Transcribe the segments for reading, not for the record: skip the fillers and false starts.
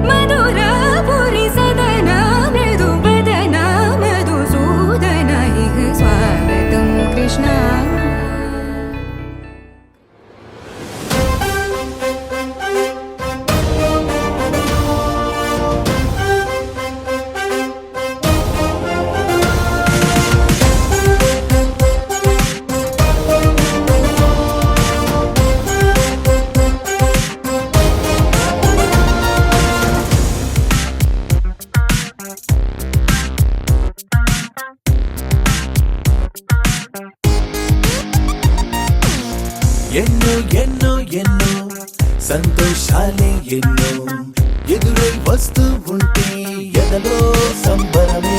मधुरापुरी सदना मृदुवदना ఎన్నో ఎన్నో ఎన్నో సంతోషాలే ఎన్నో ఎదురై వస్తూ ఉంటే ఎదలో సంబరమే.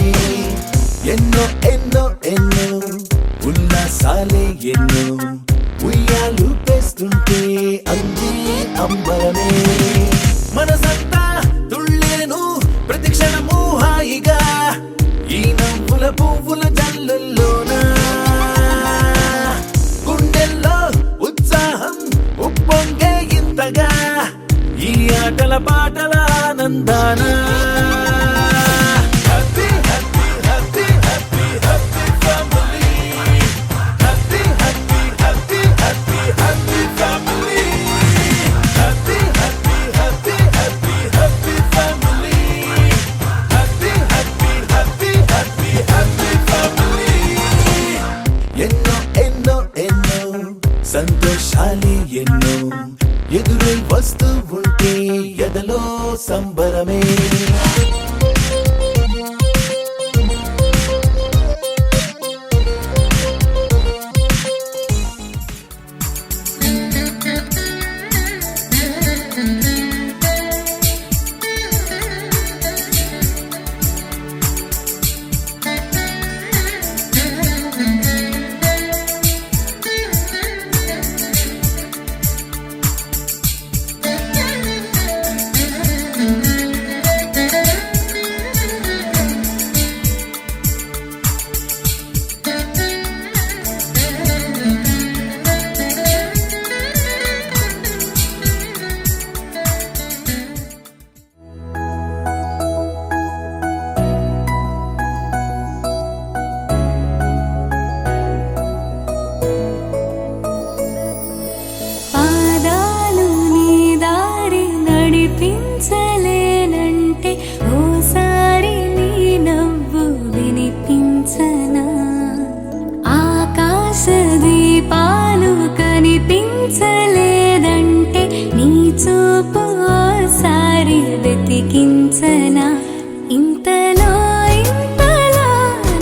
ఎన్నో ఎన్నో ఎన్నో ఉల్లాసాలే ఎన్నో ఉయ్యాలు పేస్తుంటే అందే అంబరమే. మనసంతా తుళ్ళేను ప్రతి క్షణము హాయిగా ఈ నవ్వుల పువ్వుల జల్లుల్లోనా. గుండెల్లో ఉత్సాహం ఉప్పొంగే ఇంతగా ఈ ఆటల పాటల ఆనందానా. ఎన్నో ఎన్నో ఎన్నో సంతోషాలే ఎన్నో ఎదురై వస్తూ ఉంటే ఎదలో సంబరమే. పించలేనంటే ఓసారి నీ నవ్వు వినిపించనా. ఆకాశ దీపాలు కనిపించలేదంటే నీ చూపు ఓసారి వెతికించనా. ఇంతలో ఇంతలో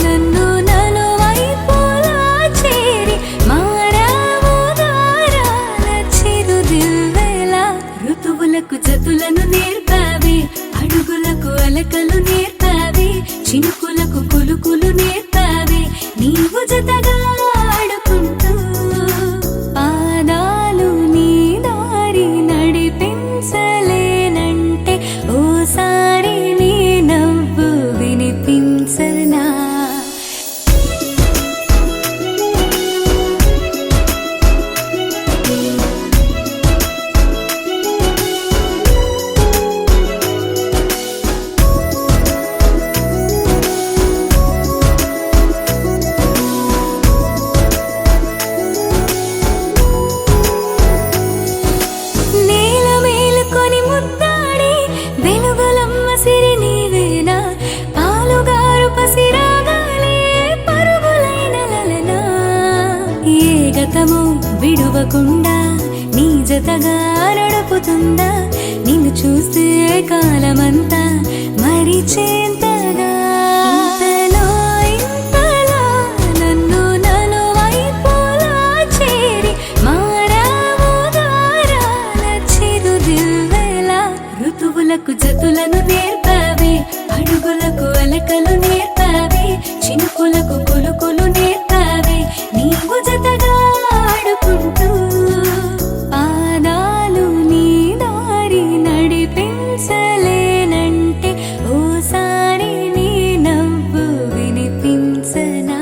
నన్ను నలువైపులా చేరి మారావు దారాల చిరుదివ్వెలా. ఋతువులకు జతులను నేర్పావి, అడుగులకు అలకలు నేర్పావి, చినుకులకు కులుకులు నేర్పావి, నీవు జతగా ఆడుకుంటూ. పాదాలు నీ దారి నడిపించలేనంటే ఓసారి నీ నవ్వు వినిపించనా. విడువకుండా నీ జతగా నడుపుతుందా, నిన్ను చూస్తే కాలమంతా మరిచేంతగా. ఇంతలో ఇంతలో నన్ను నలువైపులా చేరి మారావు దారాల చిరుదివ్వెలా. ఋతువులకు జతులను నేర్పావి, అడుగులకు అలకలు నేర్పావి, చినుకులకు కులుకులు నేర్పావి, నీవు జతగా ఆడుకుంటూ. పాదాలు నీ దారి నడిపించలేనంటే ఓసారి నీ నవ్వు వినిపించనా.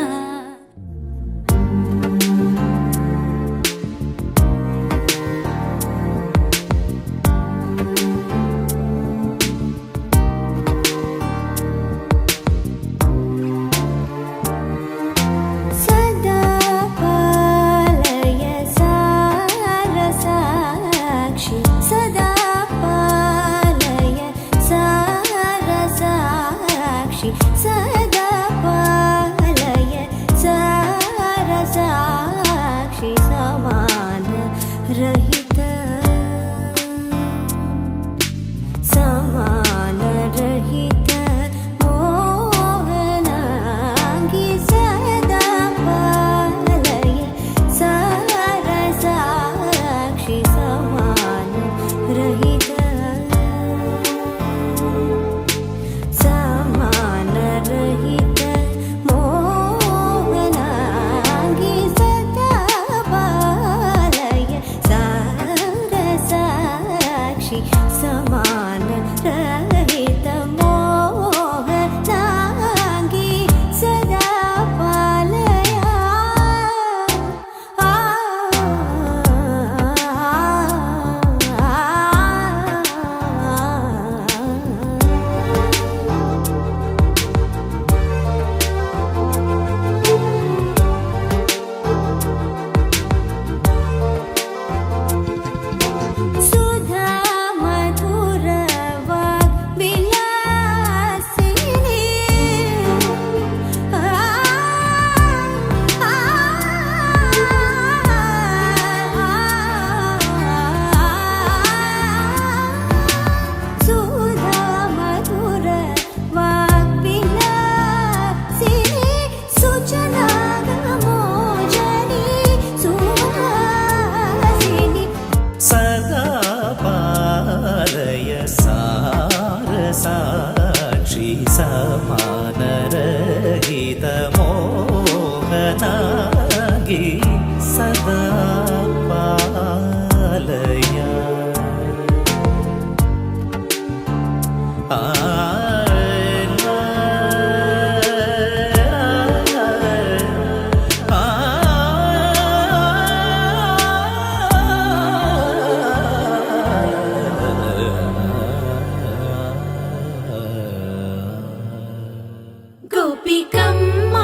గోపికమ్మ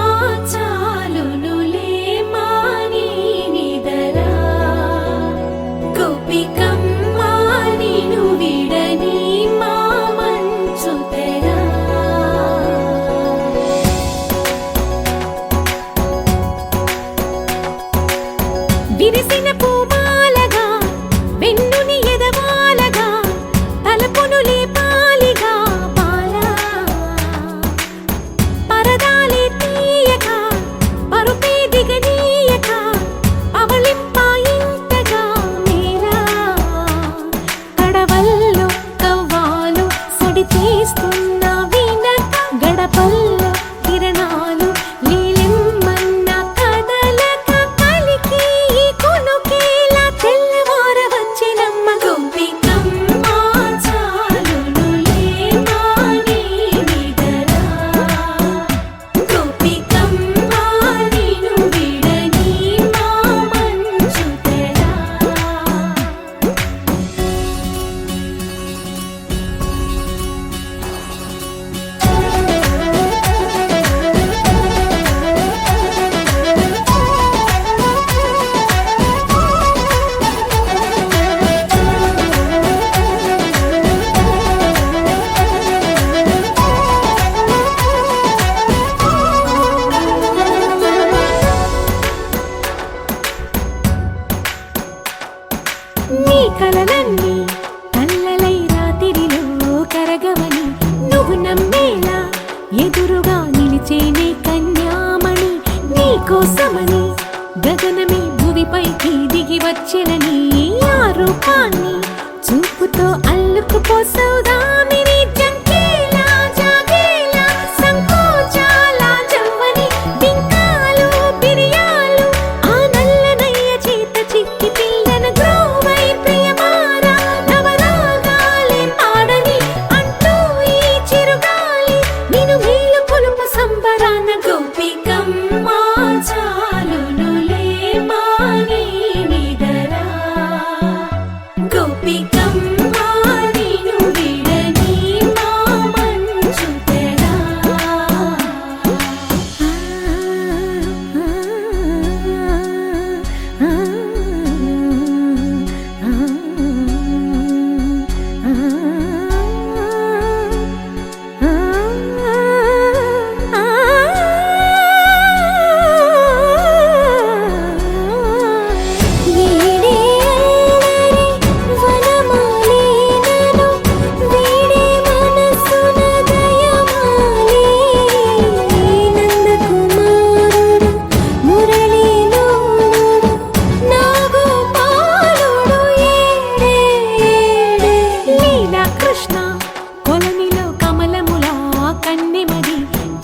చాలునులే మాని నిదరా గోపికమ్మ నిను విడని మా మంచు తెరా విరిసిన పూమాలగా వెన్నుని ఎదవాలగా తలపును లేపాలిగా బాలా పరదాలే తీయక పరుపే దిగనీయక అవలింపాయింతగా మేరా కడవల్లో కవ్వాలు సడి చేస్తున్న వినక గడపల్లో కిరణాలు నీలిమ్మన్న కదలక కలికి ఈ కొనుకేలా తెల్లవార వచ్చినమ్మ గోపికమ్మ చాలునులే మాని నిదరా గోపికమ్మ నిను విడని మా మంచు తెరా నీ కలలన్నీ కల్లలై రాత్రిలో కరగవని నువ్వు నమ్మేలా ఎదురుగా నిలిచేనే కన్యామణి నీ కోసమని గగనమే భువిపైకి దిగి వచ్చెనని ఆ రూపాన్ని చూపుతో అల్లుకుపోసౌదామిని జంకేలా జాగేలా సంకోచాల జవ్వని బింకాలు బిరియాలు ఆ నల్లనయ్య చేత చిక్కి పిల్లన గ్రోవై ప్రియమారా నవరాగాలే పాడని అంటూ ఈ చిరుగాలి నిన్ను మేలు కొలుపు సంబరాన గోపికమ్మ చాలునులే మాని నిదరా గోపికమ్మ నిను విడని మా మంచు తెరా కృష్ణ కొలనిలో కమలములా కన్నెమది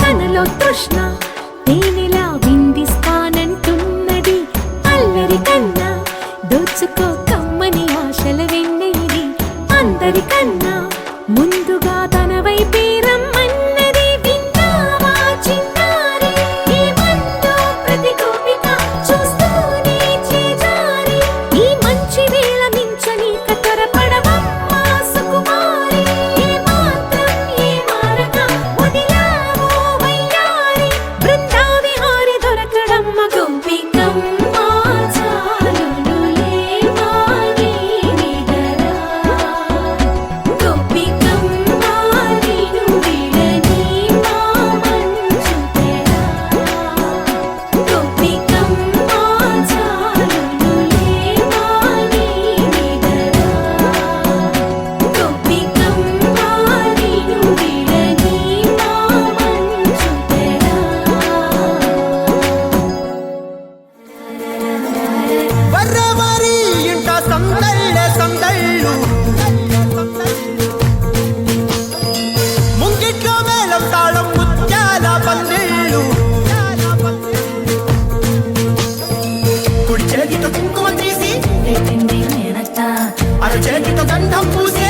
తనలో తృష్ణ తేనెలా విందిస్తానంటున్నది అల్లరి కన్నా దోచుకో కమ్మని ఆశల వెన్నెయిది అందరికన్నా ముందుగా తన వైపే రమ్మన్నది విన్నావా చిన్నారి ఏమందో ప్రతి గోపిక చూస్తూనే చేజారి ఈ మంచి వేళ మించని కతరపడవమ్మ సుకుమారి ఏ మాత్రం ఏ మారక వదిలావో వయ్యారి బృందావిహారి దొరకడమ్మ గోపికమ్మ చాలునులే మాని నిదరా గోపికమ్మ నిను విడని మా మంచు తెరా గోపికమ్మ చాలునులే మాని నిదరా గోపికమ్మ నిను విడని మా మంచు తెరా వర్రవారి ఇంట సందళ్ళే సందళ్ళు ముంగిట్లో మేళం తాళం ముత్యాల పందిళ్ళు కుడి చేతితో కుంకుమ తీసి అర చేతితో గంధం పూసే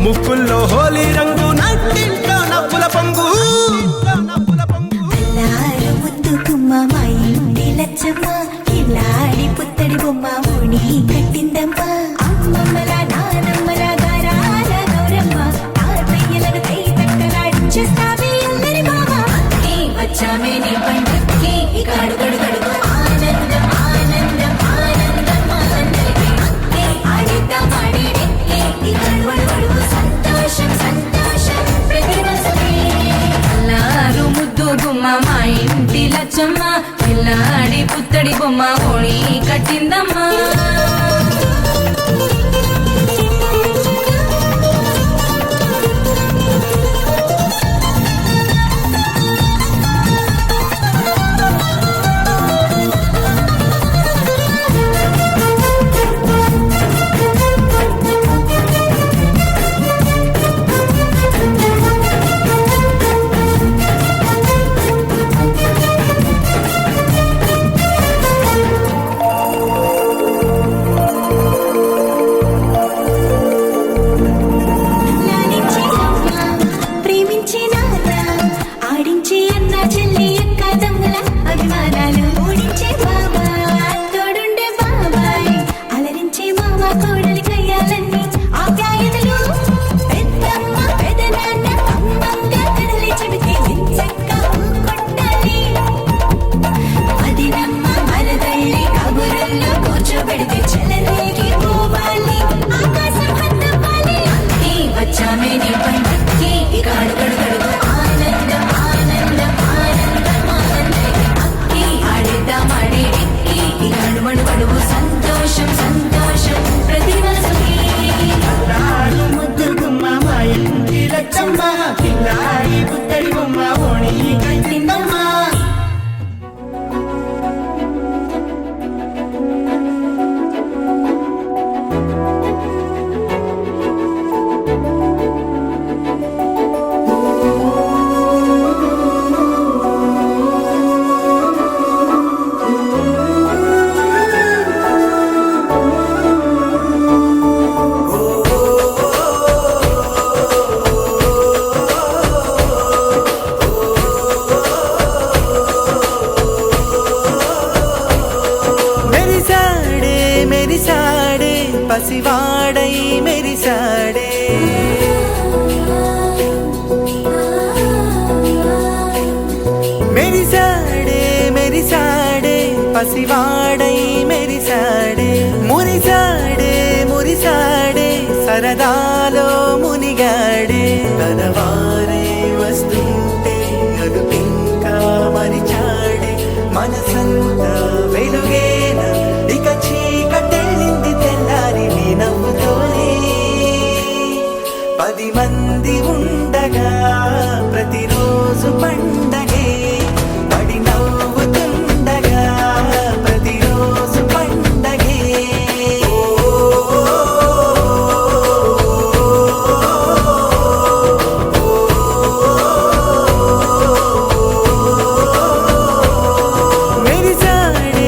ముక్కుల్లో హోలీ రంగు నట్టింట్లో నవ్వుల పొంగు అల్లారు ముద్దుకుమ్మ మా ఇంటి లచ్చమ్మ ఇల్లాడి పుత్తడి బొమ్మ ముడి కట్టిందమ్మ అమ్మమ్మల నానమ్మల గారాల గౌరమ్మ తాతయ్యలను కై తట్టలాడించేస్తావే అందరి వచ్చామే నీ పండక్కి ఇక అడుగడుగడుగు ఆనందం ఆనందం ఆనందం ఆనందరికి అక్కే ఆడిద్దాం ఆడేడెక్కే ఇక అడుగడుగడుగు సంతోషం సంతోషం ప్రతి మనసుకి అల్లారు ముద్దు గుమ్మ మా ఇంటి లచ్చమ్మ పిల్లాడి పుత్తడి బొమ్మ ఓణి కట్టిందమ్మా లాలించే అమ్మ ప్రేమించే నాన్న ఆడించే అన్న చెల్లి అక్క తమ్ముల అభిమానాలు ఓడించే బాబా తోడుండే బాబాయ్ అలరించే మామ కోడలి కయ్యాలన్నీ ఆప్యాయతలు పెద్దమ్మ పెదనాన్న అమ్మంగా కదలి చెబితే వించక్క కొట్టాలి అదినమ్మ మరదల్లి కబురల్లో కూర్చోబెడితే చెలరేగి పోవాలి ఆకాశం హద్దవ్వాలి అక్కి వచ్చామే నీ పండక్కి ఇక అడుగడుగడుగు ఆనందం ఆనందం ఆనందం ఆనందరికి అక్కి ఆడిద్దాం ఆడేడెక్కి ఇక అడుగడుగడుగు సంతోషం సంతోషం ప్రతి మనసుకి అల్లారు ముద్దు గుమ్మ మా ఇంటి లచ్చమ్మ పిల్లాడి పుత్తడి బొమ్మ ఓణి కట్టిందమ్మా. మెరిసాడే మెరిసాడే పసివాడై మెరిసాడే మెరిసాడే మెరిసాడే పసివాడై మెరిసాడే మురిసాడే మురిసాడే సరదాలో మునిగాడే తనవారే వస్తుంటే అదుపింకా మరిచాడే మనసంతా వెలుగేన ఇక చీకటెళ్ళింది తెల్లారి నీ నవ్వుతోనే 10 మంది ఉండగా ప్రతిరోజు పండగే పడి నవ్వుతుండగా ప్రతిరోజు పండగే మెరిసాడే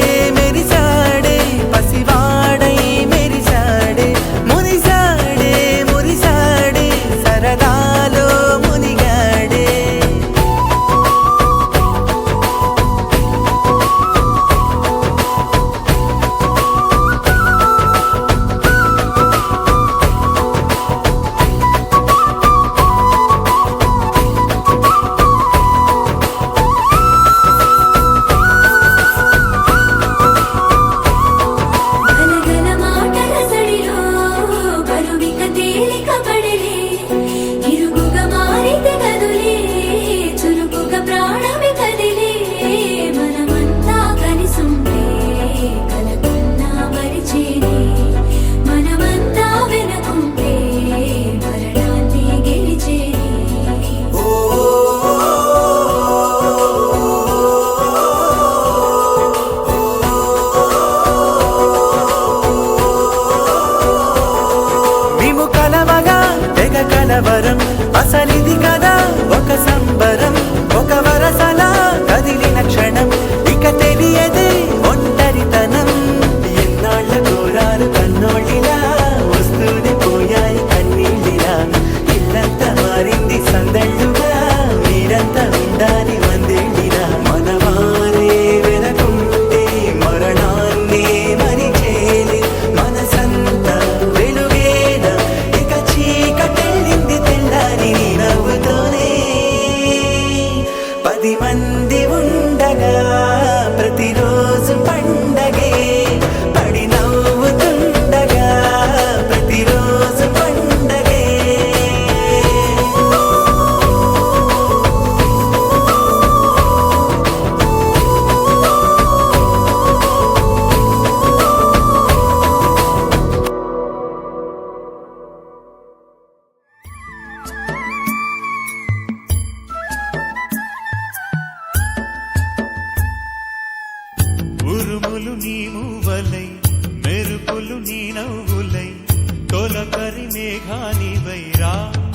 మేఘానివైరా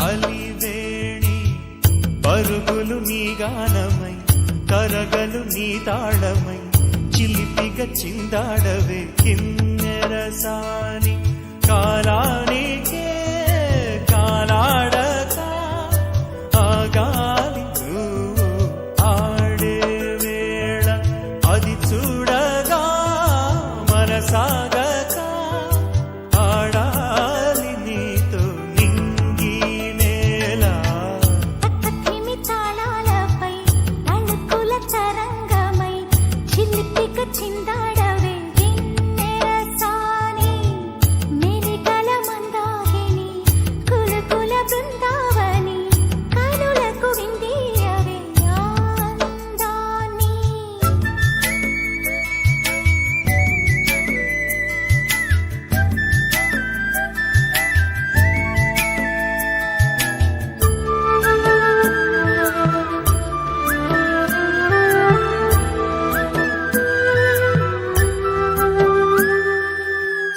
అలివేణి పరుగులు నీ గానమై కరగలు నీ తాళమై చిలిపిగా చిందాడవే కిన్నెరసాని కాలానికే కాలాడక ఆగాలి నువ్వు ఆడే వేళ అది చూడగా మనసాగక ఆడాలి నీతో నింగి నేల పక్కకిమి తాళాలపై అణుకుల తరంగమై చిలిపిక చిందాడవే గిన్నెరసాని మెలికల మందాకిని కులకుల బృందావని కనులకు విందియవే ఆనందాన్ని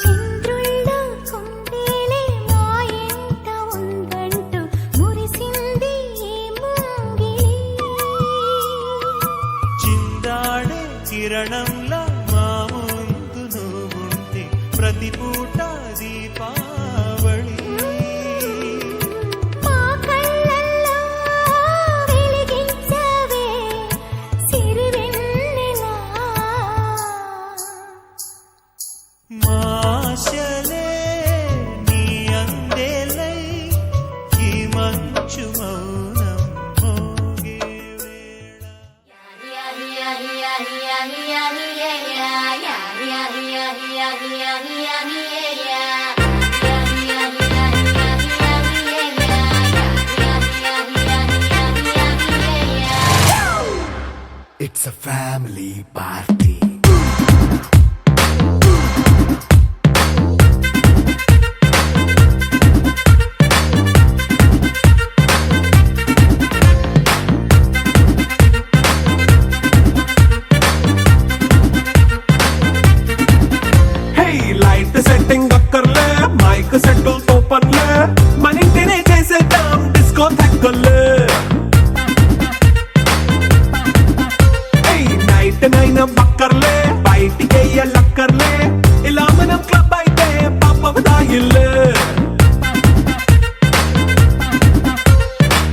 చంద్రుళ్ళ కుందేలే మా ఇంట ఉందంటూ మురిసింది ఈ ముంగిలి చిందాడే కిరణంలా మా ముందు నువ్వుంటే ప్రతి పూట దీపావళి మా కళ్ళల్లో వెలిగించవే సిరివెన్నెలా మాశలే నీ అందేలై ఈ మంచు మౌనం మోగే వేళ It's a family party. Hey light setting అక్కర్లే మైక్ సెట్టుల్ తో పర్లే మన ఇంటినే చేసేద్దాం డిస్కో థెక్కర్లే హే నైట్ నైన్ బక్కర్లే బయటికి లక్కర్లే ఇలా మనం క్లబ్ అయితే పాపం దాయిల్లే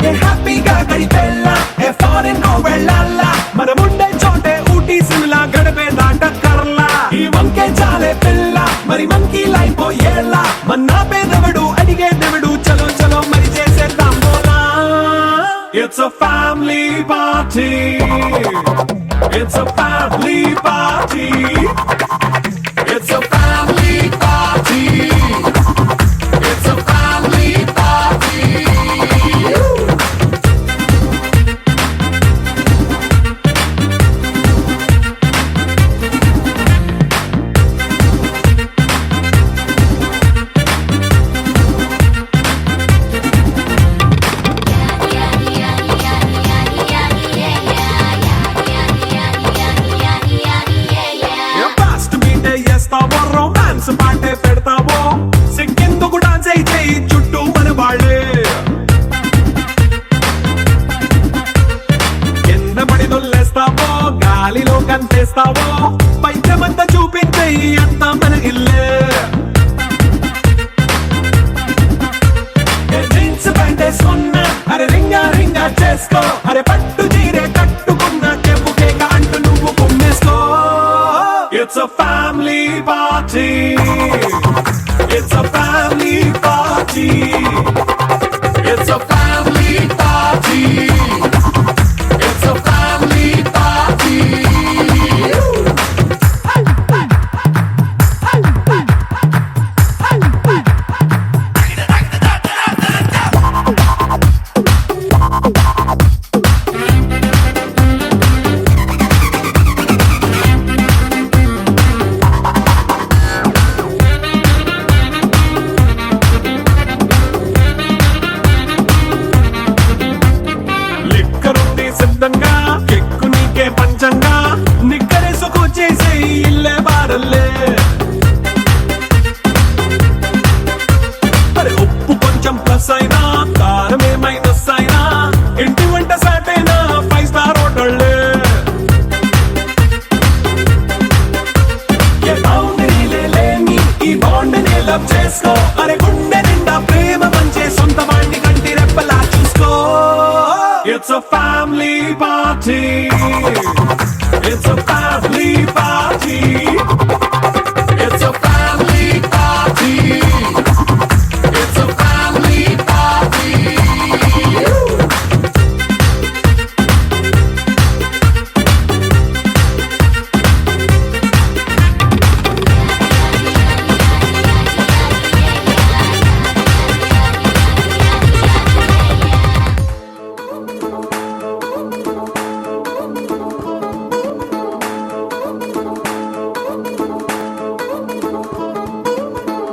ఏ హ్యాపీగా గడిపెళ్ళ ఏ ఫారెన్ నో వెళ్ళాల మనముండే చోటే ఊటీ సిమ్లా గడిపే దాటక్కర్లా ఈ వంకే చాలే పిల్ల మరి మంకీ లైఫ్ ఏళ్ళ మన్నా పేదవడు అడిగే దేవుడు చలో చలో మరి చేసేద్దాం బోలా it's a family party it's a family party it's a family party it's a family party fast బీటే చేస్తావో రొమాన్స్ పాటే పెడతావో సిగ్గెందుకు డాన్స్ అయితే చుట్టూ మన వాళ్ళే కింద పడి దొల్లేస్తావో గాలిలో కంతేస్తావో పైద్యమంతా చూపించే అంతా మన ఇల్లే జీన్స్ ప్యాంటేసుకున్నా అరే రింగా రింగా చేసుకో అరే పట్టు చీరే కట్టుకున్న చెప్పుకే అంటూ నువ్వు కుమ్మేసుకో it's a family party it's a family party it's a family party it's a family party family party. It's a family party. It's a family party. It's a family party.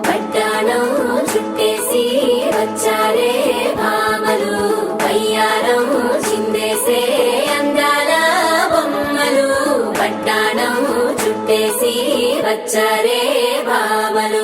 పట్టాణం చుట్టేసి వచ్చారే భామలు వయ్యారం చిందేసే అందాల బొమ్మలు పట్టాణం చుట్టేసి వచ్చారే భామలు